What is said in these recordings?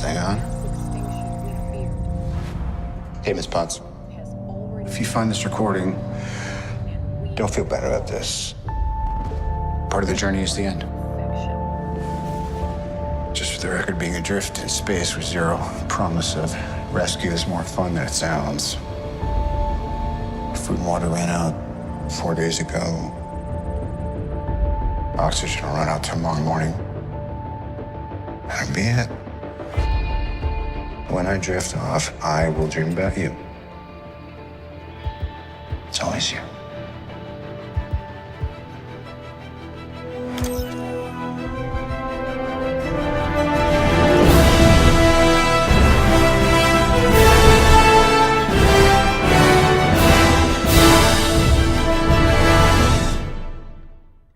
Hang on. Hey, Miss Potts. If you find this recording, don't feel bad about this. Part of the journey is the end. Just for the record, being adrift in space with zero promise of rescue is more fun than it sounds. Food and water ran out 4 days ago. Oxygen will run out tomorrow morning. That'll be it. When I drift off, I will dream about you. It's always you.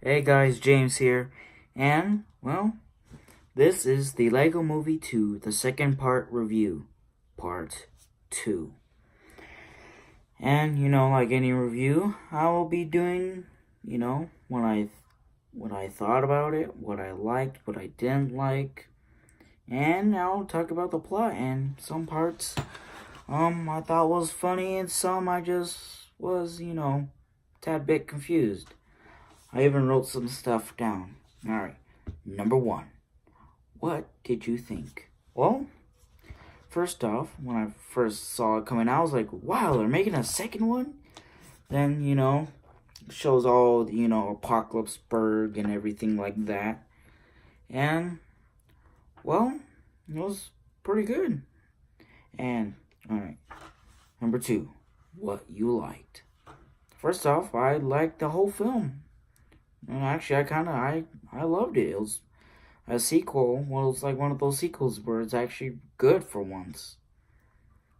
Hey guys, James here, and, well, this is the LEGO Movie 2, the second part review, part 2. And, like any review, I will be doing, what I thought about it, what I liked, what I didn't like, and I'll talk about the plot, and some parts, I thought was funny, and some I just was, tad bit confused. I even wrote some stuff down. Alright, number 1. What did you think? Well, first off, when I first saw it coming out, I was like, wow, they're making a second one? Then, shows all, Apocalypseburg and everything like that. And, well, it was pretty good. And, alright, number 2. What you liked. First off, I liked the whole film. And actually, I loved it. It was a sequel. Well, it was like one of those sequels where it's actually good for once.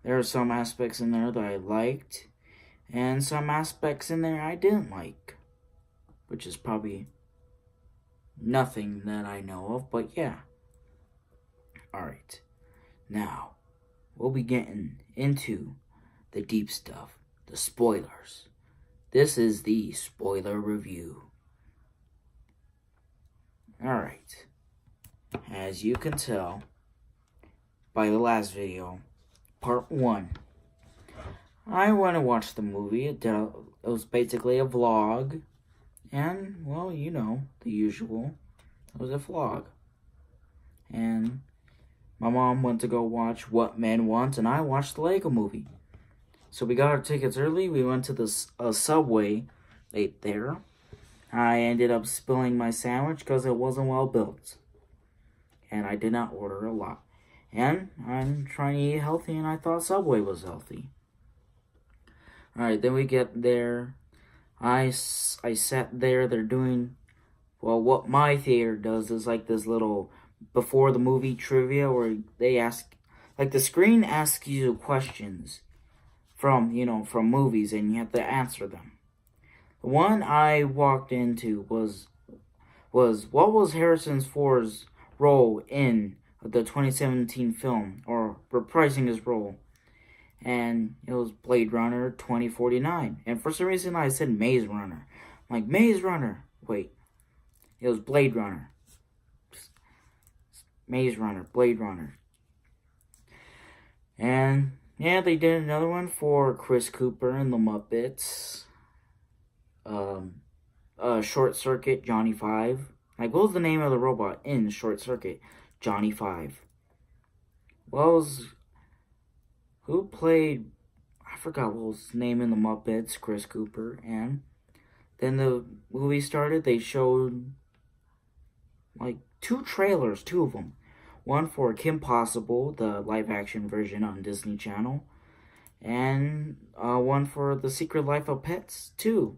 There are some aspects in there that I liked, and some aspects in there I didn't like. Which is probably nothing that I know of, but yeah. Alright. Now, we'll be getting into the deep stuff. The spoilers. This is the spoiler review. Alright, as you can tell by the last video, part 1, I went and watched the movie. It was basically a vlog, and, well, the usual. It was a vlog. And my mom went to go watch What Men Want, and I watched the LEGO Movie. So we got our tickets early. We went to the Subway, ate there. I ended up spilling my sandwich because it wasn't well built. And I did not order a lot. And I'm trying to eat healthy, and I thought Subway was healthy. Alright, then we get there. I sat there. They're doing, well, what my theater does is like this little before the movie trivia where they ask, like the screen asks you questions from movies, and you have to answer them. The one I walked into was what was Harrison Ford's role in the 2017 film, or reprising his role? And it was Blade Runner 2049. And for some reason I said Maze Runner. I'm like, Maze Runner. Wait. It was Blade Runner. Maze Runner. Blade Runner. And, yeah, they did another one for Chris Cooper and the Muppets. Short Circuit, Johnny 5. Like, what was the name of the robot in Short Circuit? Johnny 5. Who played, I forgot what was his name in the Muppets, Chris Cooper. And then the movie started. They showed like 2 trailers, 2 of them. One for Kim Possible, the live action version on Disney Channel, and one for The Secret Life of Pets 2.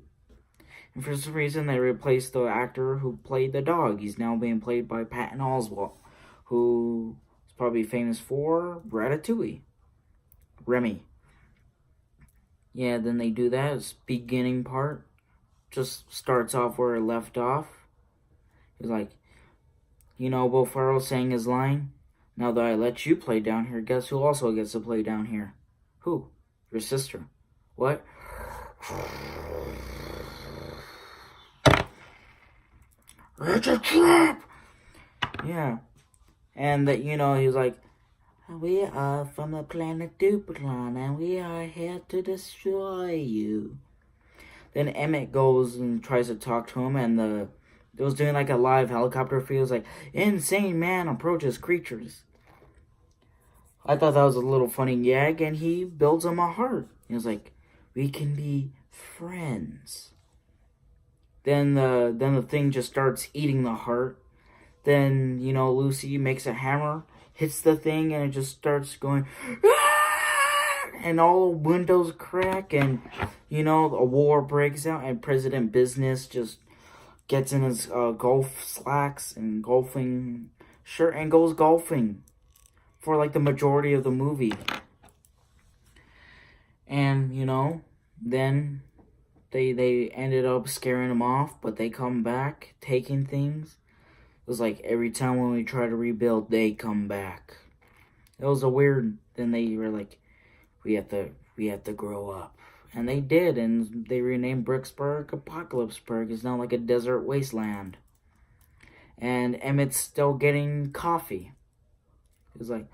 And for some reason, they replaced the actor who played the dog. He's now being played by Patton Oswalt, who is probably famous for Ratatouille. Remy. Yeah, then they do that. It's beginning part. Just starts off where it left off. He's like, Will Ferrell saying his line, "Now that I let you play down here, guess who also gets to play down here?" "Who?" "Your sister." "What?" "It's a trap!" Yeah. And that, he was like, We are from the planet Duplicon, and we are here to destroy you. Then Emmett goes and tries to talk to him, and it was doing like a live helicopter feels like insane man approaches creatures. I thought that was a little funny gag, and he builds him a heart. He was like, "We can be friends." Then the thing just starts eating the heart. Then Lucy makes a hammer, hits the thing, and it just starts going, "Ah!" And all windows crack, and a war breaks out, and President Business just gets in his golf slacks and golfing shirt and goes golfing for like the majority of the movie. And then they ended up scaring him off, but they come back taking things. It was like every time when we try to rebuild, they come back. It was a weird. Then they were like, we have to grow up, and they did, and they renamed Bricksburg Apocalypseburg. It's now like a desert wasteland. And Emmett's still getting coffee. It was like,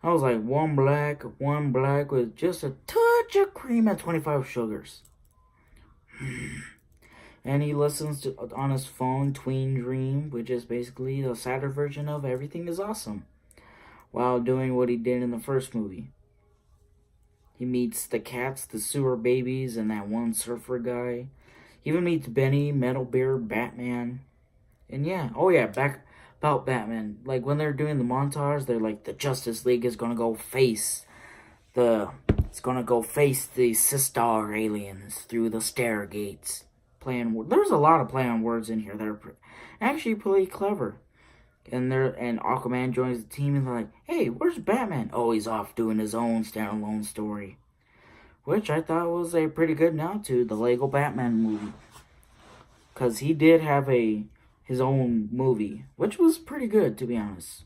I was like one black with just a touch of cream and 25 sugars. And he listens to on his phone Tween Dream, which is basically the sadder version of Everything is Awesome, while doing what he did in the first movie. He meets the cats, the sewer babies, and that one surfer guy. He even meets Benny, Metalbeard, Batman. And back about Batman. Like when they're doing the montage, they're like, the Justice League is gonna go face the Sistar aliens through the stair gates. There's a lot of play on words in here that are actually pretty clever. And Aquaman joins the team, and they're like, "Hey, where's Batman?" Oh, he's off doing his own standalone story, which I thought was a pretty good nod to the Lego Batman movie, because he did have his own movie, which was pretty good, to be honest.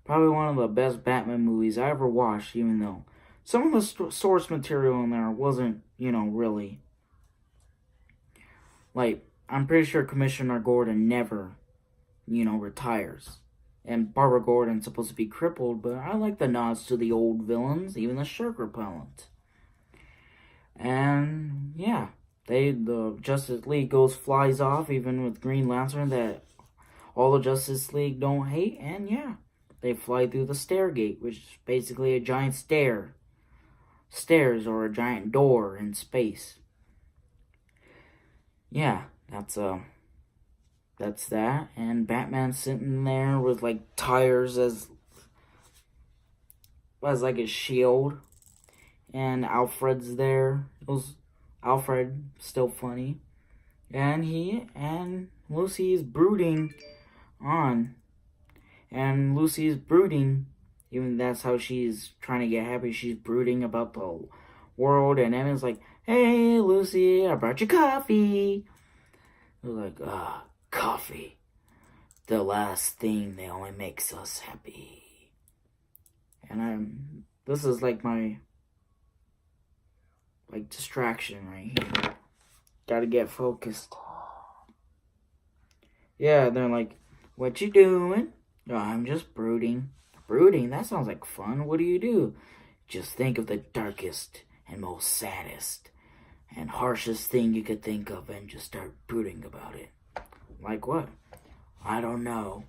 Probably one of the best Batman movies I ever watched, even though some of the source material in there wasn't, really. Like, I'm pretty sure Commissioner Gordon never, retires. And Barbara Gordon's supposed to be crippled, but I like the nods to the old villains, even the shark repellent. And, the Justice League flies off, even with Green Lantern that all the Justice League don't hate, and they fly through the Stairgate, which is basically a giant stairs or a giant door in space. Yeah, that's that. And Batman's sitting there with like tires as like his shield, and Alfred's there. Alfred still funny, and Lucy is brooding on, even that's how she's trying to get happy. She's brooding about the world, and Emma's like, "Hey, Lucy, I brought you coffee." They're like, coffee. The last thing that only makes us happy. And this is like my, distraction right here. Gotta get focused. Yeah, they're like, "What you doing?" "Oh, I'm just brooding." "Brooding? That sounds like fun. What do you do?" "Just think of the darkest and most saddest and harshest thing you could think of and just start brooding about it." "Like what?" "I don't know."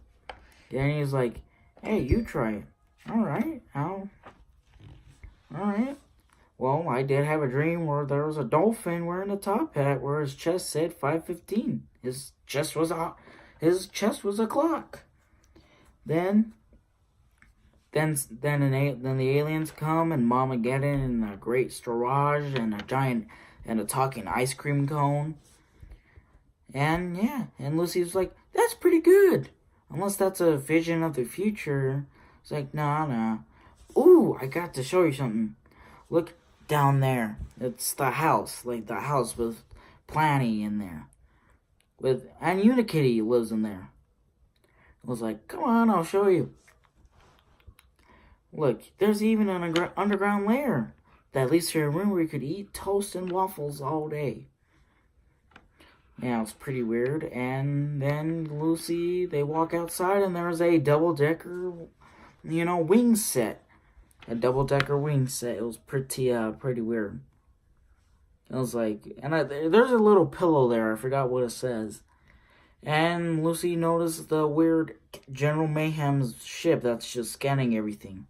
Then he's like, "Hey, you try it." Alright. Well, I did have a dream where there was a dolphin wearing a top hat where his chest said 5:15. His chest was a clock. Then the aliens come, and Mamageddon and a great Storage and a talking ice cream cone. And Lucy's like, "That's pretty good. Unless that's a vision of the future." It's like, nah. Ooh, I got to show you something. Look down there. It's the house. Like the house with Planny in there. And Unikitty lives in there. I was like, "Come on, I'll show you." Look, there's even an underground lair that leads to a room where you could eat toast and waffles all day. Yeah, it's pretty weird. And then Lucy, they walk outside, and there's a double-decker, wing set a double-decker wing set. It was pretty weird. It was like, and there's a little pillow there. I forgot what it says. And Lucy noticed the weird General Mayhem's ship that's just scanning everything.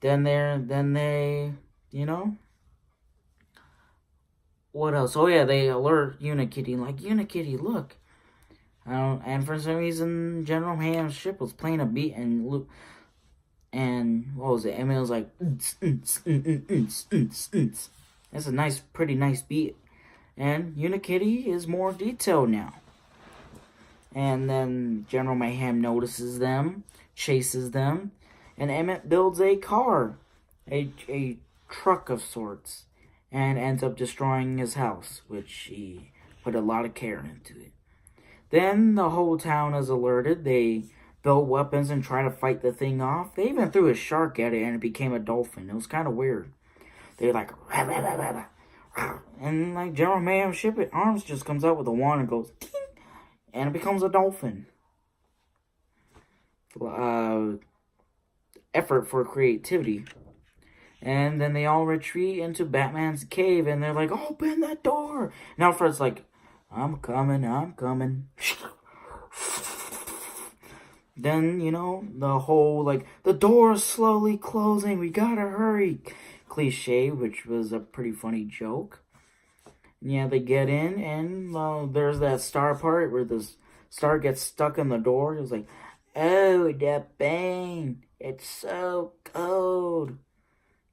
Then they, what else? Oh yeah, they alert Unikitty, like, Unikitty, look. And for some reason, General Mayhem's ship was playing a beat, and what was it? Emil was like, That's a pretty nice beat. And Unikitty is more detailed now. And then General Mayhem notices them, chases them, and Emmett builds a car, a truck of sorts, and ends up destroying his house, which he put a lot of care into it. Then the whole town is alerted. They build weapons and try to fight the thing off. They even threw a shark at it and it became a dolphin. It was kind of weird. They're like, rah, rah, rah, rah, rah. And like General Mayhem's ship, arms just comes out with a wand and goes, ting, and it becomes a dolphin. Effort for creativity. And then they all retreat into Batman's cave, and they're like, open that door. And Alfred's like, I'm coming. Then, the whole, like, the door's slowly closing, we gotta hurry cliche, which was a pretty funny joke. Yeah, they get in, and there's that star part where the star gets stuck in the door. It was like, oh, that bang, it's so cold.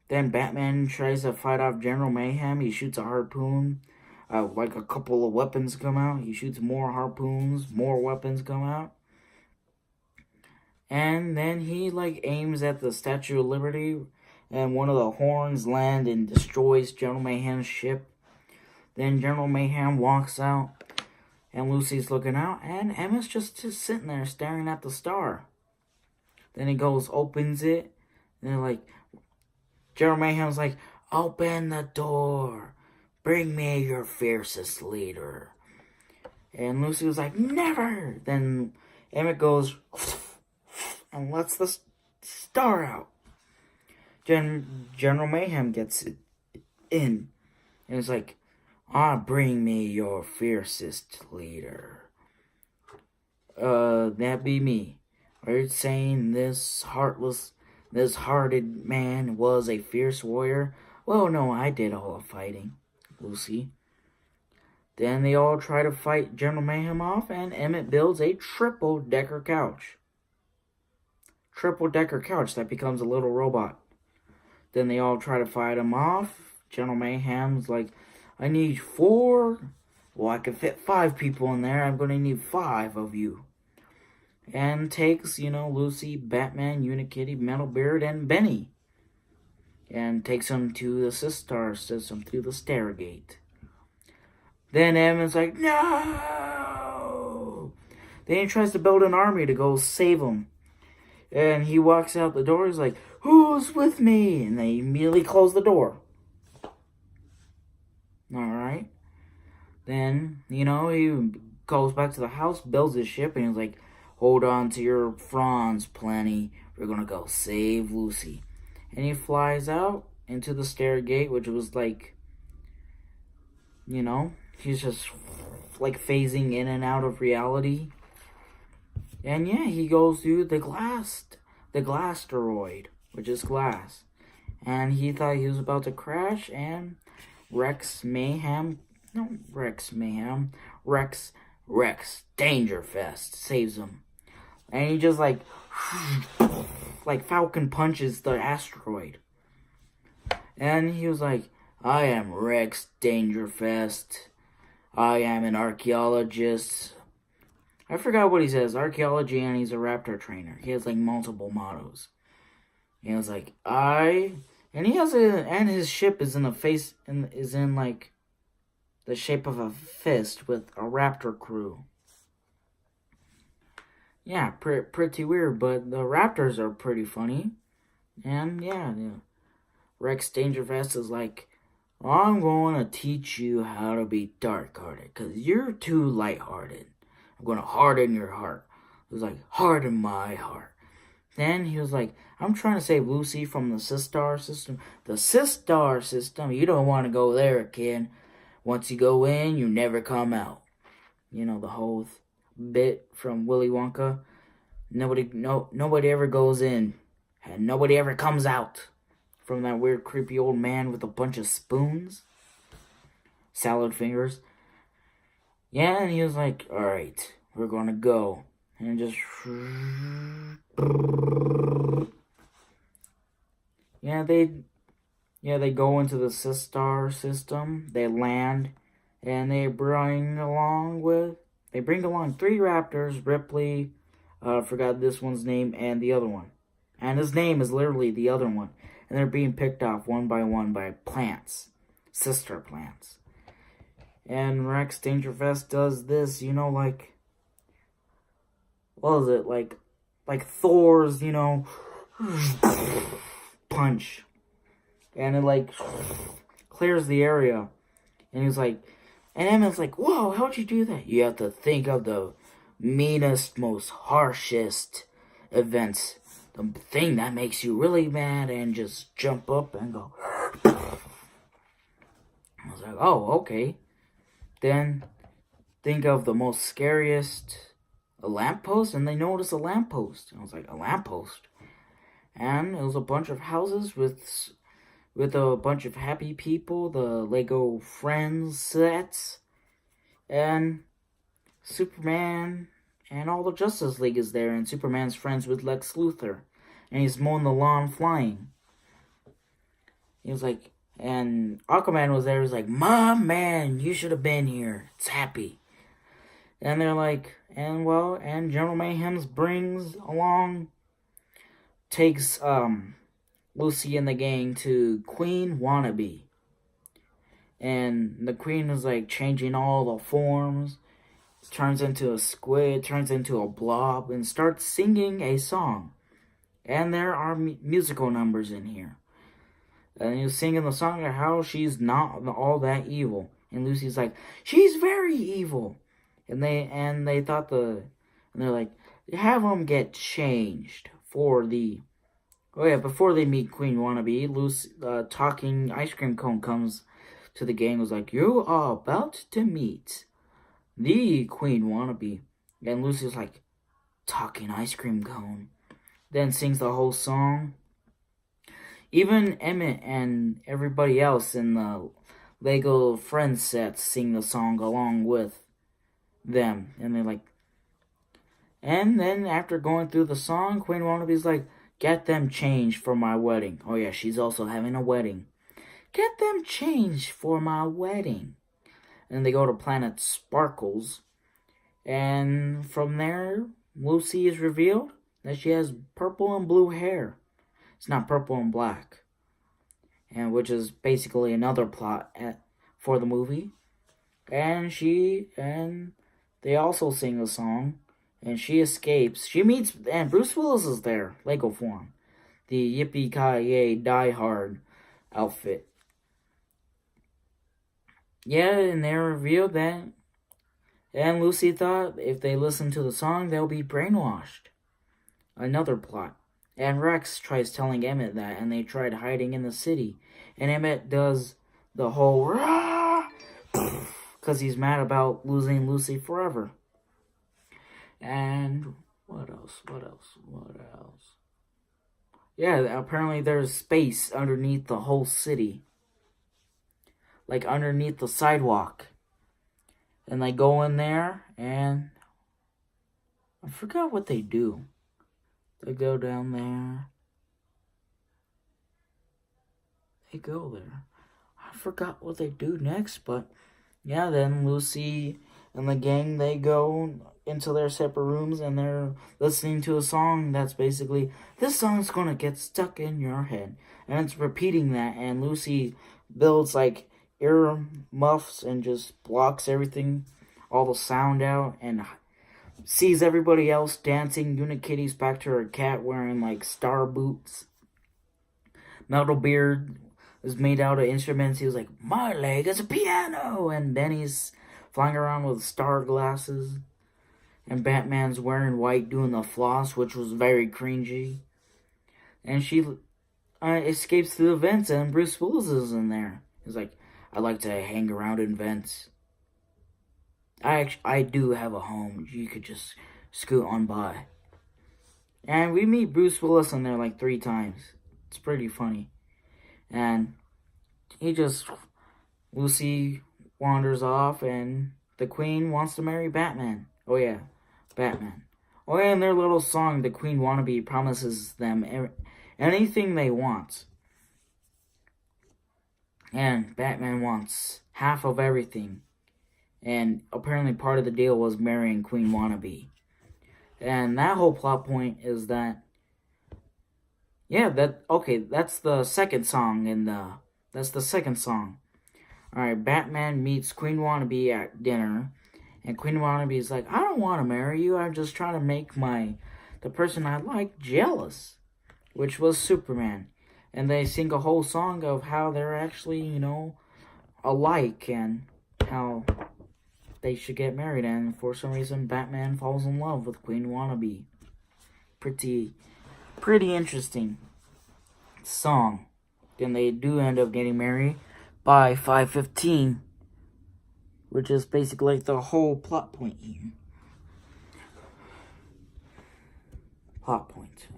Then Batman tries to fight off General Mayhem. He shoots a harpoon. Like a couple of weapons come out. He shoots more harpoons. More weapons come out. And then he, like, aims at the Statue of Liberty. And one of the horns land and destroys General Mayhem's ship. Then General Mayhem walks out. And Lucy's looking out. And Emma's just sitting there staring at the star. Then he goes, opens it. And they're like, General Mayhem's like, open the door. Bring me your fiercest leader. And Lucy was like, never. Then Emmett goes and lets the star out. General Mayhem gets in. And it's like, bring me your fiercest leader. That be me. Are you saying this hearted man was a fierce warrior? Well, no, I did all the fighting, Lucy. Then they all try to fight General Mayhem off, and Emmett builds a triple-decker couch. Triple-decker couch that becomes a little robot. Then they all try to fight him off. General Mayhem's like, I need 4. Well, I can fit 5 people in there. I'm going to need 5 of you. And takes, Lucy, Batman, Unikitty, Metalbeard, and Benny. And takes them to the Sistar system through the Stargate. Then Emmett's like, no! Then he tries to build an army to go save him. And he walks out the door. He's like, who's with me? And they immediately close the door. Alright. Then, he goes back to the house, builds his ship, and he's like, hold on to your fronds, Plenty. We're gonna go save Lucy. And he flies out into the Stargate, which was like, he's just like phasing in and out of reality. And yeah, he goes through the Glasteroid, which is glass. And he thought he was about to crash, and Rex Dangerfest saves him. And he just like Falcon punches the asteroid. And he was like, I am Rex Dangerfest. I am an archaeologist. I forgot what he says. Archaeology, and he's a raptor trainer. He has like multiple mottos. He was like, and his ship is in like the shape of a fist with a raptor crew. Yeah, pretty weird, but the raptors are pretty funny. And yeah. Rex Dangerfest is like, I'm going to teach you how to be dark-hearted, because you're too light-hearted. I'm going to harden your heart. It was like, harden my heart. then he was like, I'm trying to save Lucy from the Sistar system. The Sistar system? You don't want to go there, kid. Once you go in, you never come out. You know, the whole bit from Willy Wonka. Nobody ever goes in. And nobody ever comes out. From that weird, creepy old man with a bunch of spoons. Salad fingers. Yeah, and he was like, alright, we're gonna go. And just... Yeah, they go into the Sistar system. They land, and they bring along 3 raptors, Ripley, forgot this one's name, and the other one. And his name is literally the other one. And they're being picked off one by one by plants. Sister plants. And Rex Dangerfest does this, you know, like... What is it? Like Thor's, you know... punch. And it, like, clears the area. And he's like... And Emmett's like, whoa, how'd you do that? You have to think of the meanest, most harshest events. The thing that makes you really mad, and just jump up and go. I was like, oh, okay. Then think of the most scariest, a lamppost, and they noticed a lamppost. I was like, a lamppost? And it was a bunch of houses with a bunch of happy people, the Lego Friends sets, and Superman, and all the Justice League is there, and Superman's friends with Lex Luthor, and he's mowing the lawn flying. He was like, and Aquaman was there, he was like, Mom, man, you should have been here, it's happy. And they're like, and General Mayhem's takes Lucy and the gang to Queen Wannabe. And the Queen is like changing all the forms, turns into a squid, turns into a blob, and starts singing a song. And there are musical numbers in here. And he was singing the song of how she's not all that evil. And Lucy's like, she's very evil. And they thought and they're like, have them get changed for the... Oh yeah, before they meet Queen Wannabe, Lucy, talking ice cream cone comes to the gang, was like, you are about to meet the Queen Wannabe. And Lucy's like, talking ice cream cone. Then sings the whole song. Even Emmett and everybody else in the Lego Friends sets sing the song along with them. And they're like... And then after going through the song, Queen Wannabe's like, get them changed for my wedding. Oh yeah, she's also having a wedding. Get them changed for my wedding. And they go to Planet Sparkles. And from there, Lucy is revealed that she has purple and blue hair. It's not purple and black. And which is basically another plot for the movie. And they also sing a song. And she escapes. She meets, and Bruce Willis is there, Lego form. The Yippee-Ki-Yay Die Hard outfit. Yeah, and they revealed that. And Lucy thought if they listen to the song, they'll be brainwashed. Another plot. And Rex tries telling Emmett that, and they tried hiding in the city. And Emmett does the whole rah! Because he's mad about losing Lucy forever. And what else? Yeah, apparently there's space underneath the whole city. Like underneath the sidewalk. And they go in there, and I forgot what they do. They go down there. They go there. I forgot what they do next, but yeah, then Lucy and the gang, they go into their separate rooms, and they're listening to a song that's basically, this song's gonna get stuck in your head. And it's repeating that, and Lucy builds like ear muffs and just blocks everything, all the sound out, and sees everybody else dancing. Unikitty's back to her cat wearing like star boots. Metalbeard is made out of instruments. He was like, my leg is a piano. And Benny's flying around with star glasses. And Batman's wearing white doing the floss, which was very cringy. and she escapes to the vents, and Bruce Willis is in there. He's like, I like to hang around in vents. I do have a home. You could just scoot on by. And we meet Bruce Willis in there like 3 times. It's pretty funny. And Lucy wanders off, and the Queen wants to marry Batman. Oh yeah, Batman. Oh yeah, in their little song, the Queen wannabe promises them anything they want. And Batman wants half of everything. And apparently part of the deal was marrying Queen Wannabe. And that whole plot point is that, that's the second song that's the second song. Alright, Batman meets Queen Wannabe at dinner, and Queen Wannabe is like, I don't want to marry you, I'm just trying to make the person I like jealous, which was Superman. And they sing a whole song of how they're actually, alike, and how they should get married, and for some reason Batman falls in love with Queen Wannabe. Pretty interesting song. Then they do end up getting married by 5:15, which is basically like the whole plot point here.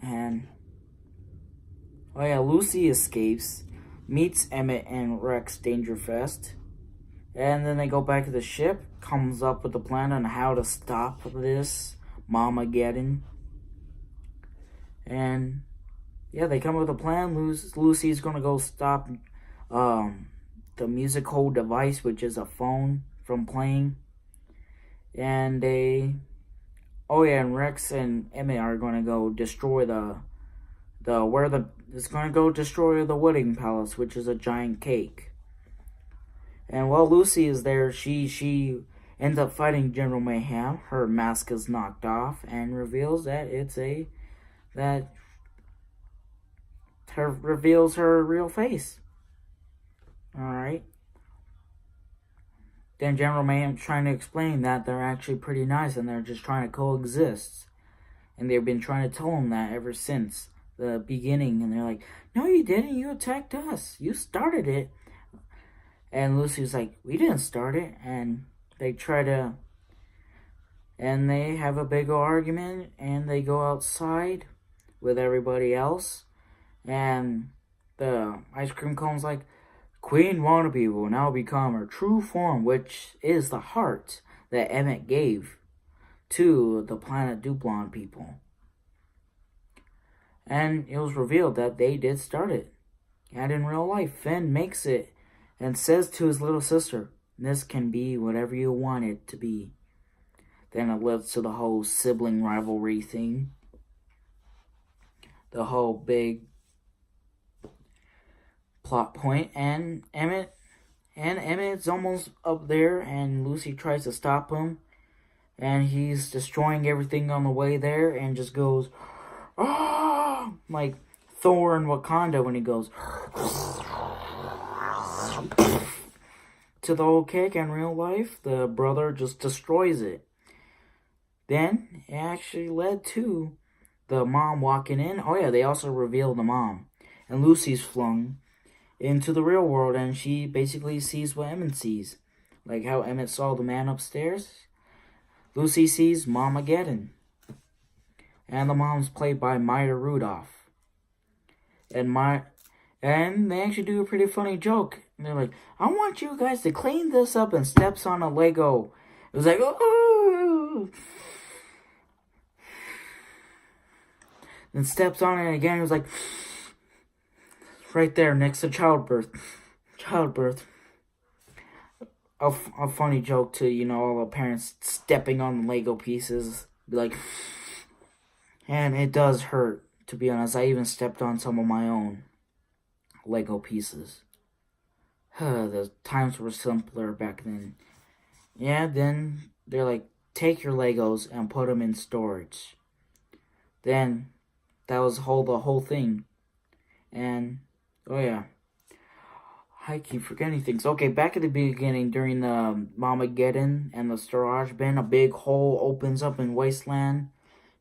And Lucy escapes, meets Emmett and Rex Dangerfest. And then they go back to the ship, comes up with a plan on how to stop this Mamageddon. And they come up with a plan. Lucy's going to go stop the musical device, which is a phone, from playing. And and Rex and Emmett are going to go destroy it's going to go destroy the wedding palace, which is a giant cake. And while Lucy is there, she ends up fighting General Mayhem. Her mask is knocked off and reveals that reveals her real face. Alright. Then General Mayhem's trying to explain that they're actually pretty nice and they're just trying to coexist. And they've been trying to tell him that ever since the beginning. And they're like, no, you didn't. You attacked us. You started it. And Lucy's like, we didn't start it. And they have a big argument, and they go outside with everybody else. And the ice cream cone's like, Queen Wannabe will now become her true form, which is the heart that Emmett gave to the Planet Dublon people. And it was revealed that they did start it. And in real life, Finn makes it and says to his little sister, this can be whatever you want it to be. Then it leads to the whole sibling rivalry thing. The whole big plot point. And Emmett's almost up there, and Lucy tries to stop him. And he's destroying everything on the way there, and just goes, ah, like Thor in Wakanda when he goes to the whole cake. In real life, the brother just destroys it. Then it actually led to the mom walking in. Oh yeah, they also reveal the mom. And Lucy's flung into the real world, and she basically sees what Emmett sees. Like how Emmett saw the man upstairs, Lucy sees Mamageddon. And the mom's played by Maya Rudolph. And they actually do a pretty funny joke. And they're like, I want you guys to clean this up, and steps on a Lego. It was like, oh! Then steps on it again. It was like, right there next to childbirth. A funny joke to, all the parents stepping on the Lego pieces. Like, and it does hurt, to be honest. I even stepped on some of my own Lego pieces. The times were simpler back then. Yeah, then they're like, take your Legos and put them in storage. Then that was the whole thing. And oh yeah, I keep forgetting things. Okay, back at the beginning, during the Mamageddon and the storage bin, a big hole opens up in Wasteland,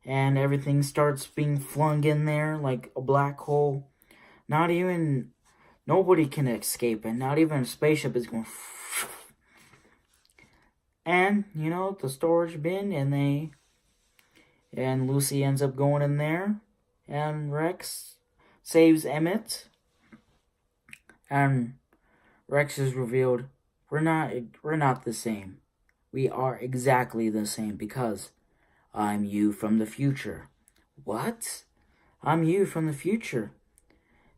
and everything starts being flung in there like a black hole. Nobody can escape it. Not even a spaceship is going. And, the storage bin, and Lucy ends up going in there, and Rex saves Emmett, and Rex is revealed, we're not the same. We are exactly the same because I'm you from the future. What? I'm you from the future.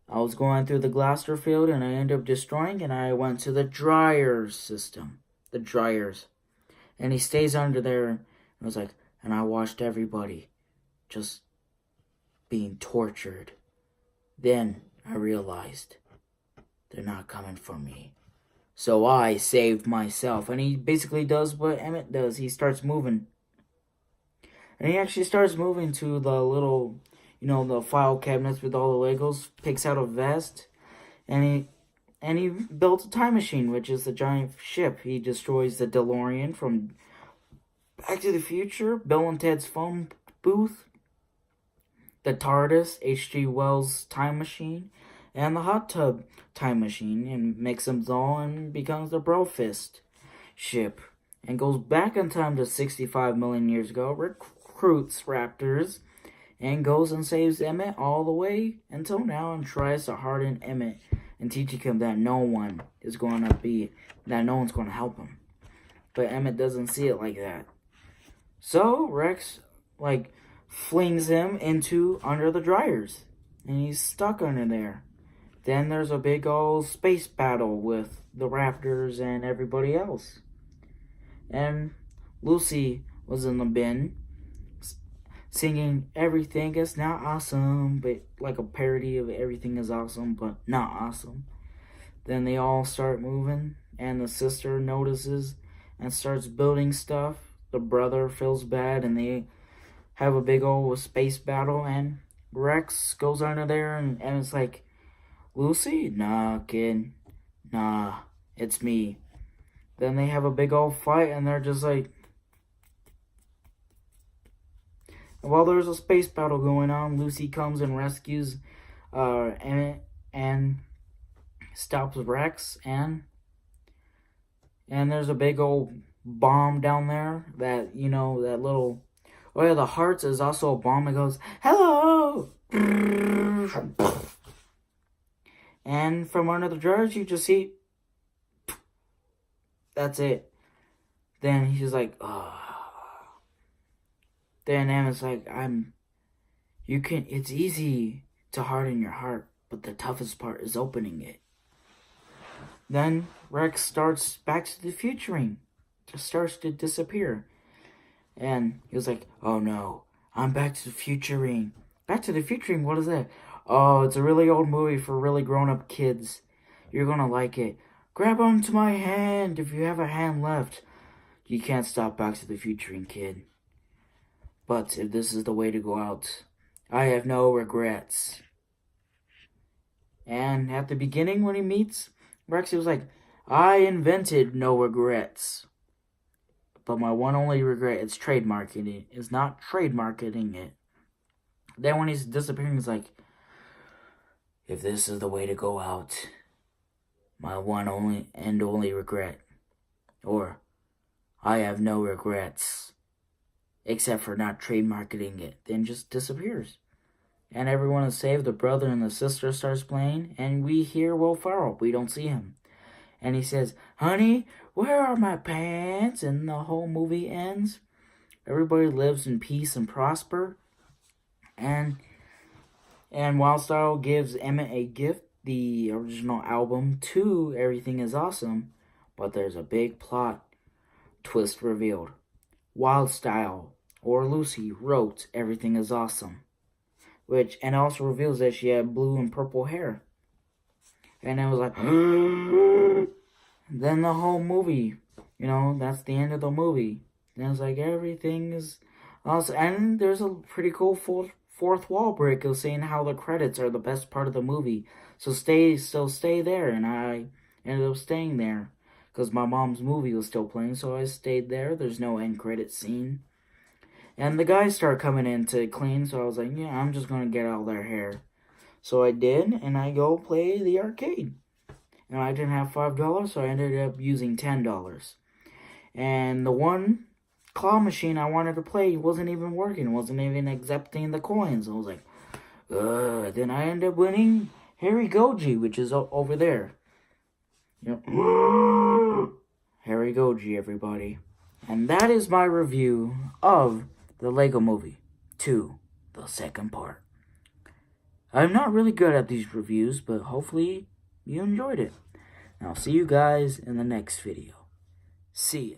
I was going through the Glaster field and I ended up destroying, and I went to the dryers system. The dryers. And he stays under there, and I was like, and I watched everybody just being tortured. Then I realized they're not coming for me. So I saved myself. And he basically does what Emmett does. He starts moving. And he actually starts moving to the little, the file cabinets with all the Legos, picks out a vest, and he built a time machine, which is a giant ship. He destroys the DeLorean from Back to the Future, Bill and Ted's phone booth, the TARDIS, H.G. Wells' time machine, and the hot tub time machine, and mix them all and becomes the Brofist ship, and goes back in time to 65 million years ago, recruits Raptors, and goes and saves Emmett all the way until now, and tries to harden Emmett and teaching him that no one's going to help him. But Emmett doesn't see it like that. So Rex, flings him under the dryers, and he's stuck under there. Then there's a big old space battle with the Raptors and everybody else. And Lucy was in the bin, singing Everything Is Not Awesome, but like a parody of Everything Is Awesome, but not awesome. Then they all start moving, and the sister notices and starts building stuff. The brother feels bad, and they have a big old space battle, and Rex goes under there, and it's like, Lucy? Nah, kid. Nah, it's me. Then they have a big old fight, and they're just like... While there's a space battle going on, Lucy comes and rescues Emmett and stops Rex, and there's a big old bomb down there that, that little... Oh yeah, the hearts is also a bomb. It goes, hello! And from under the drawers, you just see... That's it. Then he's like, oh. Then Emma's like, it's easy to harden your heart, but the toughest part is opening it. Then Rex starts Back to the Futuring. Just starts to disappear. And he was like, oh no, I'm Back to the Futuring. Back to the Futuring, what is that? Oh, it's a really old movie for really grown-up kids. You're gonna like it. Grab onto my hand if you have a hand left. You can't stop Back to the Futuring, kid. But if this is the way to go out, I have no regrets. And at the beginning when he meets Rex, he was like, I invented no regrets. But my one only regret is trademarking it. Is not trademarketing it. Then when he's disappearing, he's like, if this is the way to go out, my one only regret, or I have no regrets, except for not trademarketing it, then just disappears. And everyone is saved. The brother and the sister starts playing, and we hear Will Ferrell. We don't see him. And he says, honey, where are my pants? And the whole movie ends. Everybody lives in peace and prosper. And Wildstyle gives Emmett a gift, the original album, to Everything Is Awesome. But there's a big plot twist revealed. Wildstyle, or Lucy, wrote Everything Is Awesome. And also reveals that she had blue and purple hair. And it was like, then the whole movie, that's the end of the movie. And it's like, everything is awesome. And there's a pretty cool fourth wall break of saying how the credits are the best part of the movie. So stay there. And I ended up staying there because my mom's movie was still playing. So I stayed there. There's no end credit scene. And the guys start coming in to clean, so I was like, yeah, I'm just going to get all their hair. So I did, and I go play the arcade. And I didn't have $5, so I ended up using $10. And the one claw machine I wanted to play wasn't even working, wasn't even accepting the coins. I was like, ugh. Then I ended up winning Harry Goji, which is over there. Yep. Harry Goji, everybody. And that is my review of the Lego Movie 2, the second part. I'm not really good at these reviews, but hopefully you enjoyed it. And I'll see you guys in the next video. See ya.